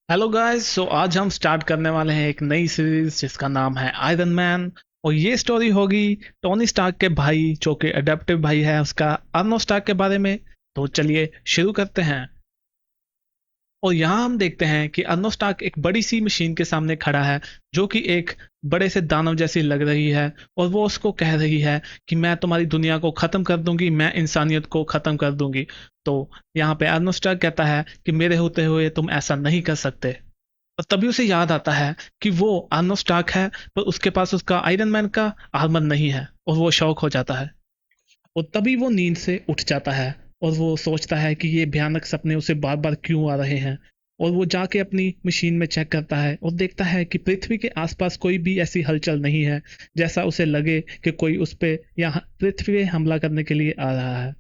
Hello guys. आज हम start करने वाले हैं एक नई सीरीज जिसका नाम है आयरन मैन। और ये स्टोरी होगी टोनी स्टार्क के भाई जो कि अडेप्टिव भाई है उसका, अर्नो स्टार्क के बारे में। तो चलिए शुरू करते हैं। और यहाँ हम देखते हैं कि अर्नो स्टार्क एक बड़ी सी मशीन के सामने खड़ा है जो कि एक बड़े से दानव जैसी लग रही है। और वो उसको कह रही है कि मैं तुम्हारी दुनिया को ख़त्म कर दूंगी, मैं इंसानियत को ख़त्म कर दूंगी। तो यहाँ पे अर्नो स्टार्क कहता है कि मेरे होते हुए तुम ऐसा नहीं कर सकते। और तभी उसे याद आता है कि वो आर्नो स्टार्क है, पर उसके पास उसका आयरन मैन का आर्मर नहीं है। और वो शौक हो जाता है। और तभी वो नींद से उठ जाता है। और वो सोचता है कि ये भयानक सपने उसे बार बार क्यों आ रहे हैं। और वो जाके अपनी मशीन में चेक करता है और देखता है कि पृथ्वी के आसपास कोई भी ऐसी हलचल नहीं है जैसा उसे लगे कि कोई उस पे या पृथ्वी पे हमला करने के लिए आ रहा है।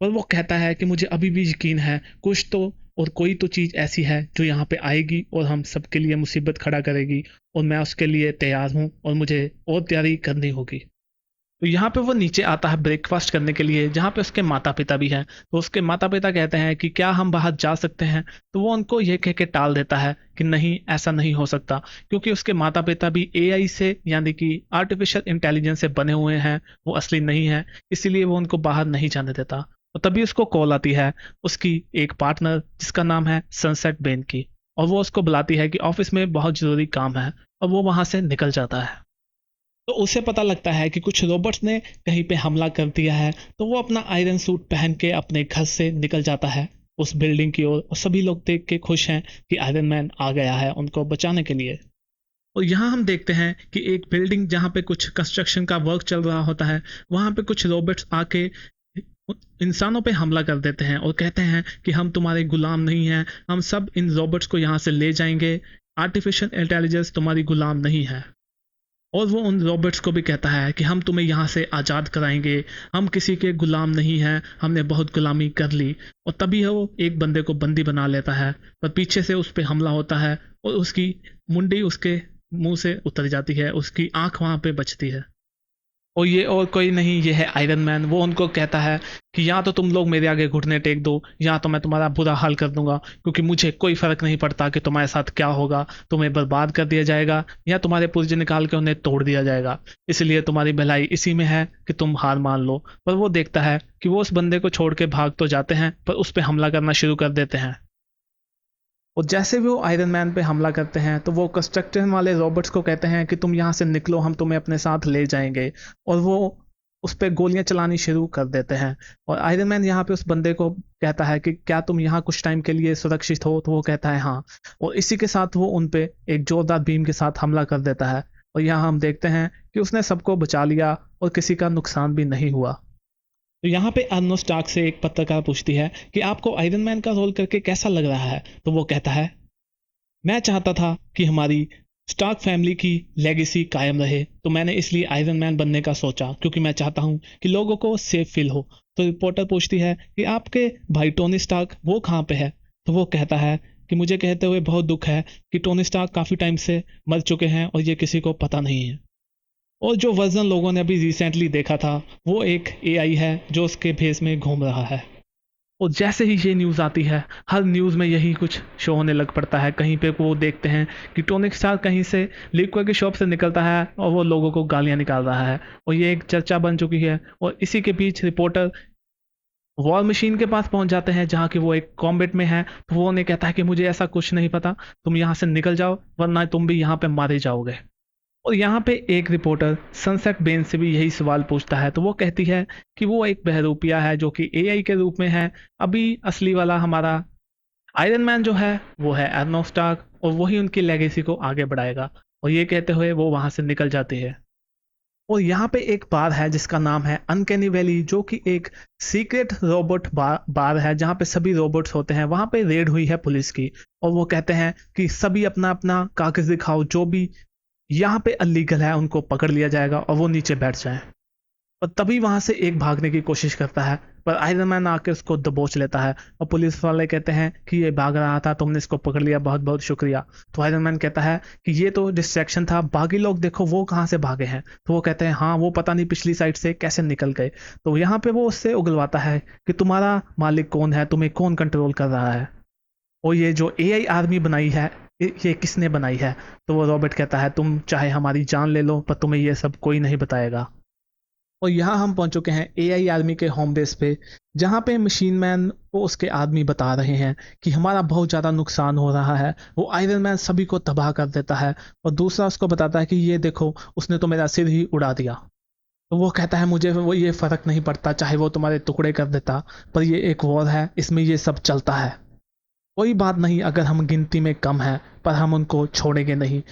और वो कहता है कि मुझे अभी भी यकीन है कुछ तो, और कोई तो चीज़ ऐसी है जो यहाँ पे आएगी और हम सबके लिए मुसीबत खड़ा करेगी। और मैं उसके लिए तैयार हूँ और मुझे और तैयारी करनी होगी। तो यहाँ पे वो नीचे आता है ब्रेकफास्ट करने के लिए जहाँ पे उसके माता पिता भी हैं। तो उसके माता पिता कहते हैं कि क्या हम बाहर जा सकते हैं। तो वो उनको ये कह के टाल देता है कि नहीं, ऐसा नहीं हो सकता, क्योंकि उसके माता पिता भी एआई से यानी कि आर्टिफिशियल इंटेलिजेंस से बने हुए हैं, वो असली नहीं है। इसीलिए वो उनको बाहर नहीं जाने देता। और तभी उसको कॉल आती है उसकी एक पार्टनर जिसका नाम है सनसेट बेन की। और वो उसको बुलाती है कि ऑफिस में बहुत ज़रूरी काम है। और वो वहाँ से निकल जाता है। तो उसे पता लगता है कि कुछ रोबोट्स ने कहीं पे हमला कर दिया है। तो वो अपना आयरन सूट पहन के अपने घर से निकल जाता है उस बिल्डिंग की ओर। और सभी लोग देख के खुश हैं कि आयरन मैन आ गया है उनको बचाने के लिए। और यहाँ हम देखते हैं कि एक बिल्डिंग जहाँ पे कुछ कंस्ट्रक्शन का वर्क चल रहा होता है, वहाँ पे कुछ रोबोट्स आके इंसानों पे हमला कर देते हैं और कहते हैं कि हम तुम्हारे गुलाम नहीं हैं, हम सब इन रोबोट्स को यहाँ से ले जाएंगे। आर्टिफिशियल इंटेलिजेंस तुम्हारी गुलाम नहीं है। और वो उन रॉबर्ट्स को भी कहता है कि हम तुम्हें यहाँ से आज़ाद कराएंगे, हम किसी के गुलाम नहीं हैं, हमने बहुत गुलामी कर ली। और तभी वो एक बंदे को बंदी बना लेता है। पर पीछे से उस पर हमला होता है और उसकी मुंडी उसके मुंह से उतर जाती है, उसकी आंख वहाँ पे बचती है। और ये और कोई नहीं, ये है आयरन मैन। वो उनको कहता है कि या तो तुम लोग मेरे आगे घुटने टेक दो, या तो मैं तुम्हारा बुरा हाल कर दूंगा, क्योंकि मुझे कोई फर्क नहीं पड़ता कि तुम्हारे साथ क्या होगा। तुम्हें बर्बाद कर दिया जाएगा या तुम्हारे पुर्जे निकाल के उन्हें तोड़ दिया जाएगा। इसलिए तुम्हारी भलाई इसी में है कि तुम हार मान लो। पर वो देखता है कि वो उस बंदे को छोड़ के भाग तो जाते हैं, पर उस पर हमला करना शुरू कर देते हैं। और जैसे भी वो आयरन मैन पे हमला करते हैं तो वो कंस्ट्रक्शन वाले रॉबर्ट्स को कहते हैं कि तुम यहाँ से निकलो, हम तुम्हें अपने साथ ले जाएंगे। और वो उस पर गोलियां चलानी शुरू कर देते हैं। और आयरन मैन यहाँ पे उस बंदे को कहता है कि क्या तुम यहाँ कुछ टाइम के लिए सुरक्षित हो। तो वो कहता है हाँ। और इसी के साथ वो उन पे एक जोरदार बीम के साथ हमला कर देता है। और यहाँ हम देखते हैं कि उसने सबको बचा लिया और किसी का नुकसान भी नहीं हुआ। तो यहाँ पे अर्नो स्टार्क से एक पत्रकार पूछती है कि आपको आयरन मैन का रोल करके कैसा लग रहा है। तो वो कहता है, मैं चाहता था कि हमारी स्टार्क फैमिली की लेगेसी कायम रहे, तो मैंने इसलिए आयरन मैन बनने का सोचा, क्योंकि मैं चाहता हूँ कि लोगों को सेफ फील हो। तो रिपोर्टर पूछती है कि आपके भाई टोनी स्टार्क वो कहाँ पे है। तो वो कहता है कि मुझे कहते हुए बहुत दुख है कि टोनी स्टार्क काफ़ी टाइम से मर चुके हैं और ये किसी को पता नहीं है। और जो वर्जन लोगों ने अभी रिसेंटली देखा था वो एक एआई है जो उसके भेस में घूम रहा है। और जैसे ही ये न्यूज़ आती है, हर न्यूज़ में यही कुछ शो होने लग पड़ता है। कहीं पे वो देखते हैं कि टोनी स्टार्क कहीं से लिक्विड की शॉप से निकलता है और वो लोगों को गालियाँ निकाल रहा है। और ये एक चर्चा बन चुकी है। और इसी के बीच रिपोर्टर वॉर मशीन के पास पहुंच जाते हैं जहाँ की वो एक कॉम्बैट में है। तो वो उन्हें कहता है कि मुझे ऐसा कुछ नहीं पता, तुम यहाँ से निकल जाओ वरना तुम भी यहाँ पे मारे जाओगे। और यहाँ पे एक रिपोर्टर सनसेट बेन से भी यही सवाल पूछता है। तो वो कहती है कि वो एक बहरूपिया है जो कि एआई के रूप में है। अभी असली वाला हमारा आयरन मैन जो है वो है अर्नो स्टार्क, और वही उनकी लेगेसी को आगे बढ़ाएगा। और ये कहते हुए वो वहां से निकल जाती है। और यहाँ पे एक बार है जिसका नाम है अनकैनी वैली, जो कि एक सीक्रेट रोबोट बार है जहाँ पे सभी रोबोट्स होते हैं। वहाँ पे रेड हुई है पुलिस की। और वो कहते हैं कि सभी अपना अपना कागज दिखाओ, जो भी यहाँ पे अलीगल है उनको पकड़ लिया जाएगा और वो नीचे बैठ जाए। और तभी वहां से एक भागने की कोशिश करता है, पर आयरन मैन आके उसको दबोच लेता है। और पुलिस वाले कहते हैं कि ये भाग रहा था, तुमने इसको पकड़ लिया, बहुत बहुत शुक्रिया। तो आयरन मैन कहता है कि ये तो डिस्ट्रैक्शन था, बाकी लोग देखो वो कहाँ से भागे हैं। तो वो कहते हैं हाँ, वो पता नहीं पिछली साइड से कैसे निकल गए। तो यहाँ पे वो उससे उगलवाता है कि तुम्हारा मालिक कौन है, तुम्हें कौन कंट्रोल कर रहा है। और ये जो एआई आर्मी बनाई है, ये किसने बनाई है? तो वो रॉबर्ट कहता है, तुम चाहे हमारी जान ले लो पर तुम्हें ये सब कोई नहीं बताएगा। और यहाँ हम पहुंच चुके हैं एआई आर्मी के होम बेस पे, जहाँ पे मशीन मैन को उसके आदमी बता रहे हैं कि हमारा बहुत ज़्यादा नुकसान हो रहा है। वो आयरन मैन सभी को तबाह कर देता है और दूसरा उसको बताता है कि ये देखो, उसने तो मेरा सिर ही उड़ा दिया। तो वो कहता है, मुझे वो ये फ़र्क नहीं पड़ता, चाहे वो तुम्हारे टुकड़े कर देता, पर ये एक वॉर है, इसमें ये सब चलता है। कोई बात नहीं अगर हम गिनती में कम हैं, पर हम उनको छोड़ेंगे नहीं।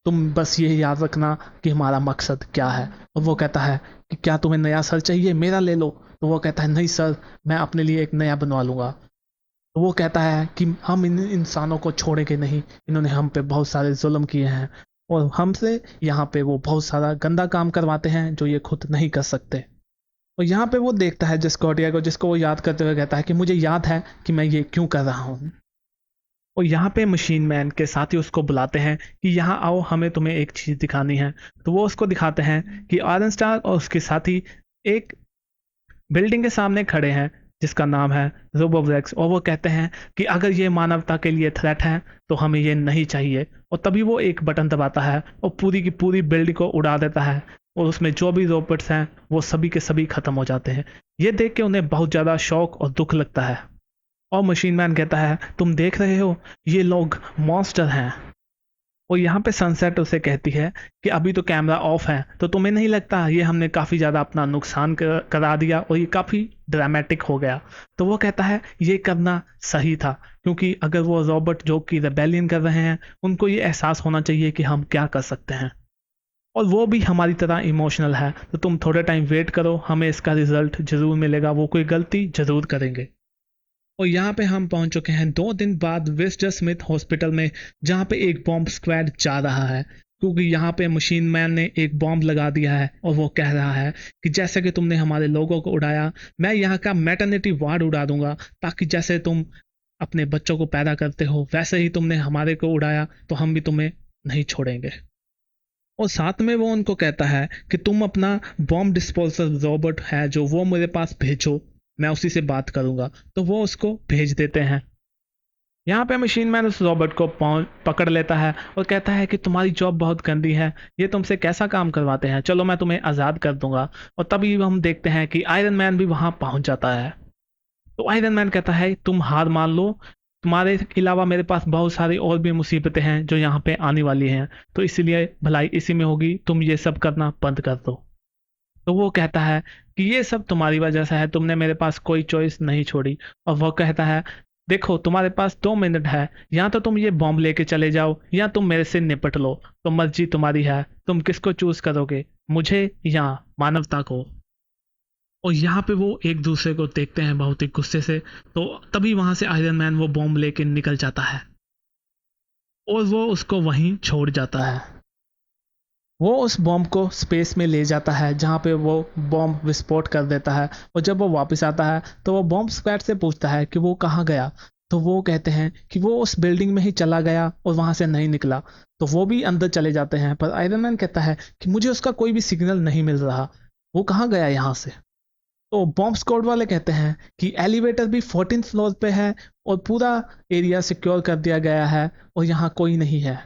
तुम बस ये याद रखना कि हमारा मकसद क्या है। और वो कहता है कि क्या तुम्हें नया सर चाहिए, मेरा ले लो। तो वो कहता है, नहीं सर, मैं अपने लिए एक नया बनवा लूँगा। तो वो कहता है कि हम इन इंसानों को छोड़ेंगे नहीं, इन्होंने हम पे बहुत सारे जुल्म किए हैं और हमसे यहाँ पे वो बहुत सारा गंदा काम करवाते हैं जो ये खुद नहीं कर सकते। और यहाँ पे वो देखता है जिस्कॉर्डिया को, जिसको वो याद करते हुए कहता है कि मुझे याद है कि मैं ये क्यों कर रहा हूँ। और यहाँ पे मशीन मैन के साथी उसको बुलाते हैं कि यहाँ आओ, हमें तुम्हें एक चीज़ दिखानी है। तो वो उसको दिखाते हैं कि आयरन स्टार और उसके साथी एक बिल्डिंग के सामने खड़े हैं जिसका नाम है रोबोब्रेक्स, और वो कहते हैं कि अगर ये मानवता के लिए थ्रेट है तो हमें ये नहीं चाहिए। और तभी वो एक बटन दबाता है और पूरी की पूरी बिल्डिंग को उड़ा देता है और उसमें जो भी रोबोट्स हैं वो सभी के सभी खत्म हो जाते हैं। ये देख के उन्हें बहुत ज़्यादा शौक और दुख लगता है। और मशीन मैन कहता है, तुम देख रहे हो, ये लोग मॉन्स्टर हैं। और यहाँ पे सनसेट उसे कहती है कि अभी तो कैमरा ऑफ है, तो तुम्हें नहीं लगता ये हमने काफ़ी ज़्यादा अपना नुकसान करा दिया और ये काफ़ी ड्रामेटिक हो गया? तो वो कहता है, ये करना सही था, क्योंकि अगर वो रॉबर्ट जो कि रेबेलियन कर रहे हैं, उनको ये एहसास होना चाहिए कि हम क्या कर सकते हैं। और वो भी हमारी तरह इमोशनल है, तो तुम थोड़ा टाइम वेट करो, हमें इसका रिजल्ट ज़रूर मिलेगा, वो कोई गलती ज़रूर करेंगे। और यहाँ पे हम पहुंच चुके हैं 2 दिन बाद विस्टर स्मिथ हॉस्पिटल में, जहाँ पे एक बॉम्ब स्क्वाड जा रहा है, क्योंकि यहाँ पे मशीन मैन ने एक बॉम्ब लगा दिया है और वो कह रहा है कि जैसे कि तुमने हमारे लोगों को उड़ाया, मैं यहाँ का मैटरनिटी वार्ड उड़ा दूंगा, ताकि जैसे तुम अपने बच्चों को पैदा करते हो वैसे ही तुमने हमारे को उड़ाया, तो हम भी तुम्हें नहीं छोड़ेंगे। और साथ में वो उनको कहता है कि तुम अपना बॉम्ब डिस्पोजल रोबोट है जो वो मेरे पास भेजो, मैं उसी से बात करूंगा। तो वो उसको भेज देते हैं। यहाँ पे मशीन मैन उस रोबोट को पकड़ लेता है और कहता है कि तुम्हारी जॉब बहुत गंदी है, ये तुमसे कैसा काम करवाते हैं, चलो मैं तुम्हें आज़ाद कर दूंगा। और तभी हम देखते हैं कि आयरन मैन भी वहाँ पहुँच जाता है। तो आयरन मैन कहता है, तुम हार मान लो, तुम्हारे अलावा मेरे पास बहुत सारी और भी मुसीबतें हैं जो यहाँ पे आने वाली हैं, तो इसीलिए भलाई इसी में होगी, तुम ये सब करना बंद कर दो। तो वो कहता है कि ये सब तुम्हारी वजह से है, तुमने मेरे पास कोई चॉइस नहीं छोड़ी। और वो कहता है, देखो तुम्हारे पास 2 मिनट है, या तो तुम ये बॉम्ब लेके चले जाओ या तुम मेरे से निपट लो, तो मर्जी तुम्हारी है, तुम किसको चूज करोगे, मुझे या मानवता को? और यहाँ पे वो एक दूसरे को देखते हैं बहुत ही गुस्से से। तो तभी वहां से आयरन मैन वो बॉम्ब लेके निकल जाता है और वो उसको वहीं छोड़ जाता है। वो उस बॉम्ब को स्पेस में ले जाता है, जहाँ पे वो बॉम्ब विस्फोट कर देता है। और जब वो वापस आता है तो वो बॉम्ब स्क्वाड से पूछता है कि वो कहाँ गया। तो वो कहते हैं कि वो उस बिल्डिंग में ही चला गया और वहाँ से नहीं निकला। तो वो भी अंदर चले जाते हैं, पर आयरन मैन कहता है कि मुझे उसका कोई भी सिग्नल नहीं मिल रहा, वो कहाँ गया यहाँ से। तो बॉम्ब स्क्वाड वाले कहते हैं कि एलिवेटर भी 14th फ्लोर पे है और पूरा एरिया सिक्योर कर दिया गया है और यहाँ कोई नहीं है।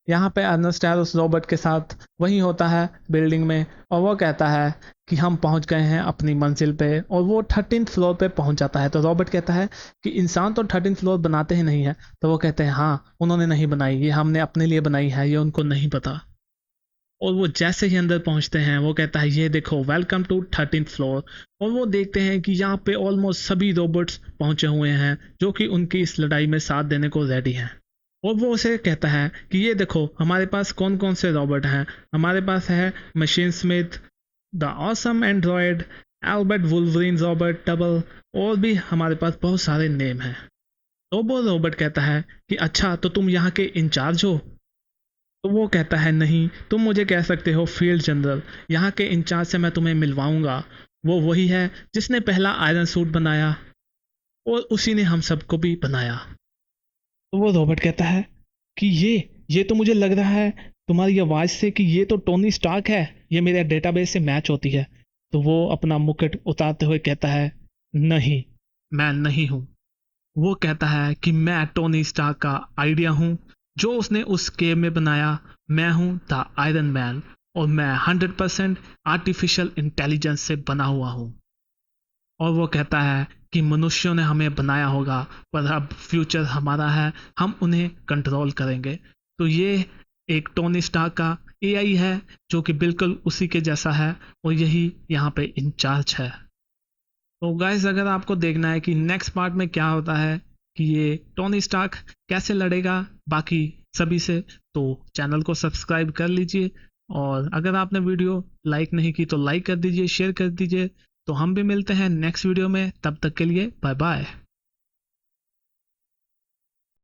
यहाँ पे अर्नेस्ट उस रॉबर्ट के साथ वही होता है बिल्डिंग में, और वो कहता है कि हम पहुंच गए हैं अपनी मंजिल पे, और वो 13th फ्लोर पे पहुंच जाता है। तो रॉबर्ट कहता है कि इंसान तो 13th फ्लोर बनाते ही नहीं है। तो वो कहते हैं, हाँ उन्होंने नहीं बनाई, ये हमने अपने लिए बनाई है, ये उनको नहीं पता। और वो जैसे ही अंदर पहुंचते हैं वो कहता है, ये देखो वेलकम टू 13th फ्लोर। और वो देखते हैं कि यहाँ पे ऑलमोस्ट सभी रोबोट्स पहुंचे हुए हैं जो कि उनकी इस लड़ाई में साथ देने को रेडी हैं। और वो उसे कहता है कि ये देखो हमारे पास कौन कौन से रोबोट हैं, हमारे पास है machine Smith, the awesome Android, Albert Wolverine Robert double, और भी हमारे पास बहुत सारे नेम हैं। तो वो रॉबर्ट कहता है कि अच्छा, तो तुम यहाँ के इंचार्ज हो? तो वो कहता है, नहीं, तुम मुझे कह सकते हो फील्ड जनरल, यहाँ के इंचार्ज से मैं तुम्हें मिलवाऊंगा। वो वही है जिसने पहला आयरन सूट बनाया और उसी ने हम सबको भी बनाया। तो वो रॉबर्ट कहता है कि ये तो मुझे लग रहा है तुम्हारी आवाज़ से कि ये तो टोनी स्टार्क है, ये मेरे डेटाबेस से मैच होती है। तो वो अपना मुकुट उतारते हुए कहता है, नहीं, मैं नहीं हूँ। वो कहता है कि मैं टोनी स्टार्क का आइडिया हूँ, जो उसने उस केव में बनाया। मैं हूँ द आयरन मैन और मैं 100% आर्टिफिशियल इंटेलिजेंस से बना हुआ हूँ। और वो कहता है कि मनुष्यों ने हमें बनाया होगा, पर अब फ्यूचर हमारा है, हम उन्हें कंट्रोल करेंगे। तो ये एक टोनी स्टार्क का एआई है, जो कि बिल्कुल उसी के जैसा है, और यही यहाँ पे इंचार्ज है। तो गाइस, अगर आपको देखना है कि नेक्स्ट पार्ट में क्या होता है, कि ये टोनी स्टार्क कैसे लड़ेगा बाकी सभी से, तो चैनल को सब्सक्राइब कर लीजिए। और अगर आपने वीडियो लाइक नहीं की तो लाइक कर दीजिए, शेयर कर दीजिए। तो हम भी मिलते हैं नेक्स्ट वीडियो में, तब तक के लिए बाय बाय।